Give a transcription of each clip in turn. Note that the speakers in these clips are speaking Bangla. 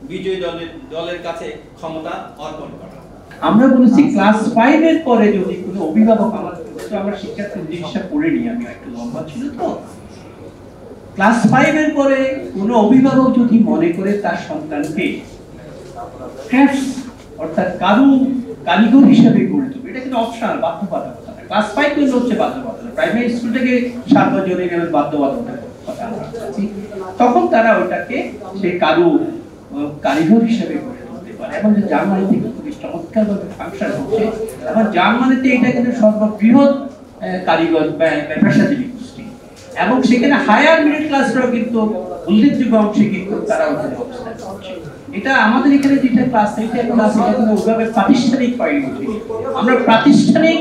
বিজয়ী দলের কাছে ক্ষমতা অর্পণ করা। আমরা বলেছি ক্লাস 5 এর পরে যদি কোনো অভিভাবক, আমরা শিক্ষার্থী জিনিসটা পড়ে নিই, আমি একটু লম্বা ছিল তো, ক্লাস 5 এর পরে কোনো অভিভাবক যদি মনে করে তার সন্তানকে ক্রাফটস অর্থাৎ কারিগর হিসেবে গড়ে তুলবে, এটা কিন্তু অপশনাল, বাধ্যবাধকতা না। ক্লাস 5 কিন্তু হচ্ছে বাধ্যবাধকতা। প্রাইমারি স্কুল থেকে সার্বজনীন এবং বাধ্যবাধকতার কথা আমরা বলছি, তখন তারা ওটাকে সেই কারিগর হিসেবে গড়ে তুলতে পারে। এবং জার্মানিতে খুবই চমৎকারভাবে ফাংশন হচ্ছে। এবং জার্মানিতে এটা কিন্তু সর্ববৃহৎ কারিগর পেশাজীবী গোষ্ঠী, এবং সেখানে হায়ার মিডল ক্লাসরাও কিন্তু উল্লেখযোগ্য অংশে কিন্তু তারা ওখানে অবস্থান করছে। এটা আমাদের এখানে যেটা ক্লাস, এটা ক্লাস, এটা কোনো ওইভাবে প্রাতিষ্ঠানিক পাইনি। আমরা প্রাতিষ্ঠানিক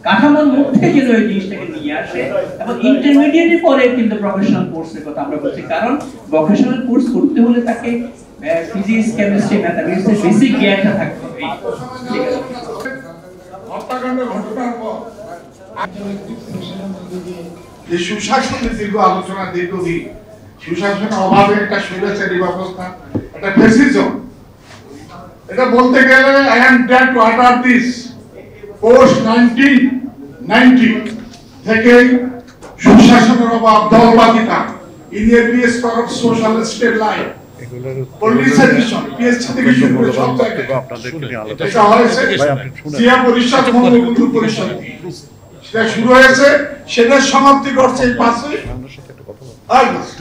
কাঠামোর মধ্যে যেন এই জিনিসটাকে নিয়ে আসে, এবং ইন্টারমিডিয়েটে পরে কিন্তু প্রফেশনাল কোর্সের কথা আমরা বলছি। কারণ প্রফেশনাল কোর্স করতে হলে তাকে ফিজিক্স, কেমিস্ট্রি, ম্যাথমেটিক্সের বেসিক জ্ঞানটা থাকতে হবে। হত্যাকাণ্ডের ঘটনার পর যে সুশাসনের দীর্ঘ আলোচনা, দীর্ঘদিন সুশাসনের অভাবে একটা স্বৈরাচারী ব্যবস্থা, একটা ফ্যাসিজম, এটা বলতে গেলে I am dead to utter this post 1990 থেকে সুশাসনের অভাব, দলবাদিতা, inability of social state life, politicisation, PSC থেকে শুরু করে সব জায়গায় এটা হয়েছে। জিয়া পরিষদ, বঙ্গবন্ধু পরিষদ, সেটা শুরু হয়েছে, সেটা সমাপ্তি করছে এই 5ই আগস্ট।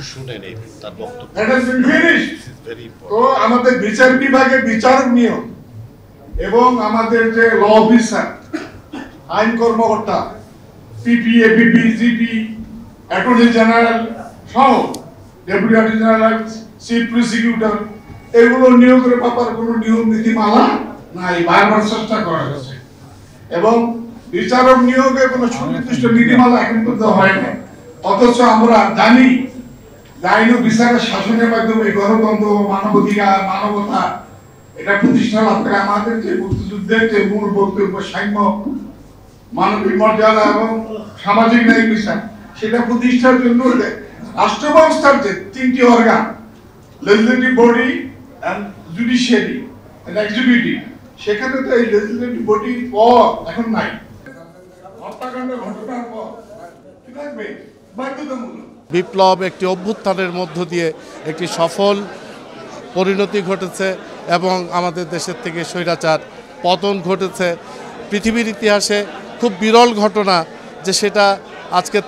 তো আমাদের বিচার বিভাগে বিচারক নিয়োগ এবং আমাদের যে ল অফিসার, আইন কর্মকর্তা, পিপি, এপিপি, জিপি, অ্যাটর্নি জেনারেল সহ deputy attorney general, chief prosecutor, এগুলো নিয়োগের ব্যাপারে কোনো নিয়ম নীতিমালা নাই, বারবার চেষ্টা করা হয়েছে। এবং বিচারক নিয়োগে কোনো সুনির্দিষ্ট নীতিমালা এখন পর্যন্ত হয় না। অথচ আমরা জানি আইন ও বিচারের শাসনের মাধ্যমে গণতন্ত্র, মানবাধিকার, মানবতা এটা প্রতিষ্ঠা লাভ করে। আমাদের যে মুক্তিযুদ্ধের যে মূল বক্তব্য, সাম্য, মানবিক মর্যাদা এবং সামাজিক ন্যায় বিচার, সেটা প্রতিষ্ঠার জন্য রাষ্ট্র ব্যবস্থার যে 3টি organ, legislative body and judiciary and executive, সেখানে তো এই লেজিসলেটিভ বডি এখন নাই। হত্যাকাণ্ডের ঘটনার পর কি থাকবে? বাধ্যতামূলক বিপ্লব, একটি অভ্যুত্থানের মধ্য দিয়ে একটি সফল পরিণতি ঘটেছে এবং আমাদের দেশের থেকে স্বৈরাচার পতন ঘটেছে। পৃথিবীর ইতিহাসে খুব বিরল ঘটনা যে সেটা আজকে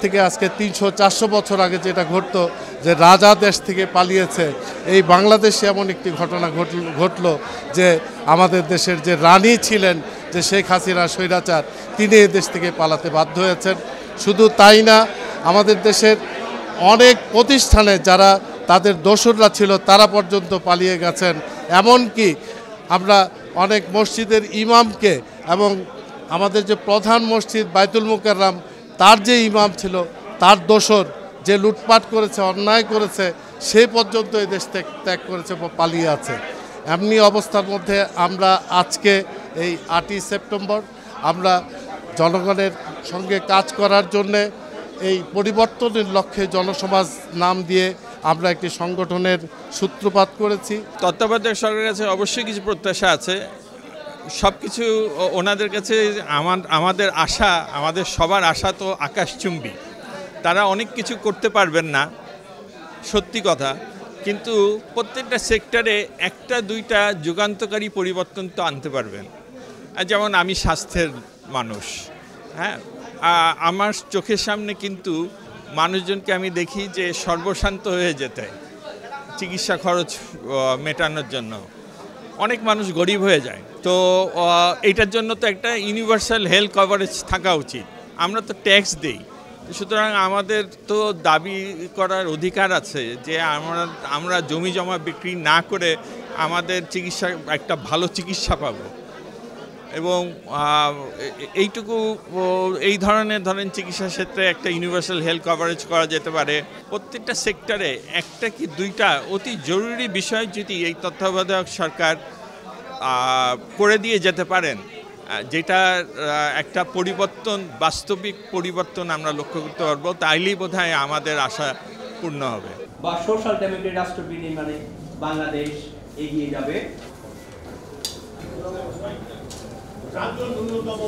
300-400 বছর আগে যেটা ঘটতো, যে রাজা দেশ থেকে পালিয়েছে, এই বাংলাদেশে এমন একটি ঘটনা ঘটল যে আমাদের দেশের যে রানী ছিলেন, যে শেখ হাসিনা স্বৈরাচার, তিনি এই দেশ থেকে পালাতে বাধ্য হয়েছেন। শুধু তাই না, আমাদের দেশের অনেক প্রতিষ্ঠানে যারা তাদের দোসররা ছিল তারা পর্যন্ত পালিয়ে গেছেন। এমনকি আমরা অনেক মসজিদের ইমামকে এবং আমাদের যে প্রধান মসজিদ বাইতুল মুকাররম, তার যে ইমাম ছিল, তার দোসর যে লুটপাট করেছে, অন্যায় করেছে, সে পর্যন্ত এই দেশ ত্যাগ করেছে, পালিয়ে আছে। এমনি অবস্থার মধ্যে আমরা আজকে এই 8ই সেপ্টেম্বর আমরা জনগণের সঙ্গে কাজ করার জন্যে এই পরিবর্তনের লক্ষ্যে জনসমাজ নাম দিয়ে আমরা একটি সংগঠনের সূত্রপাত করেছি। তত্ত্বাবধায়ক সরকারের কাছে অবশ্যই কিছু প্রত্যাশা আছে। সব কিছু ওনাদের কাছে আমাদের আশা, আমাদের সবার আশা তো আকাশচুম্বী। তারা অনেক কিছু করতে পারবেন না, সত্যি কথা, কিন্তু প্রত্যেকটা সেক্টরে 1-2টা যুগান্তকারী পরিবর্তন তো আনতে পারবেন। যেমন আমি স্বাস্থ্যের মানুষ, হ্যাঁ, আমার চোখের সামনে কিন্তু মানুষজনকে আমি দেখি যে সর্বশান্ত হয়ে যেতে চিকিৎসা খরচ মেটানোর জন্য। অনেক মানুষ গরিব হয়ে যায়। তো এইটার জন্য তো একটা ইউনিভার্সাল হেলথ কভারেজ থাকা উচিত। আমরা তো ট্যাক্স দিই, সুতরাং আমাদের তো দাবি করার অধিকার আছে যে আমরা জমি জমা বিক্রি না করে আমাদের চিকিৎসা, একটা ভালো চিকিৎসা পাবো। এবং এইটুকু, এই ধরেন চিকিৎসা ক্ষেত্রে একটা ইউনিভার্সাল হেলথ কভারেজ করা যেতে পারে। প্রত্যেকটা সেক্টরে 1টা কি 2টা অতি জরুরি বিষয় যদি এই তত্ত্বাবধায়ক সরকার করে দিয়ে যেতে পারেন, যেটা একটা পরিবর্তন, বাস্তবিক পরিবর্তন আমরা লক্ষ্য করতে পারবো, তাইলেই বোধহয় আমাদের আশা পূর্ণ হবে। বা সোশ্যাল ডেমোক্রেটিক রাষ্ট্র বিনির্মাণে বাংলাদেশ এগিয়ে যাবে। জাতীয় ন্যূনতম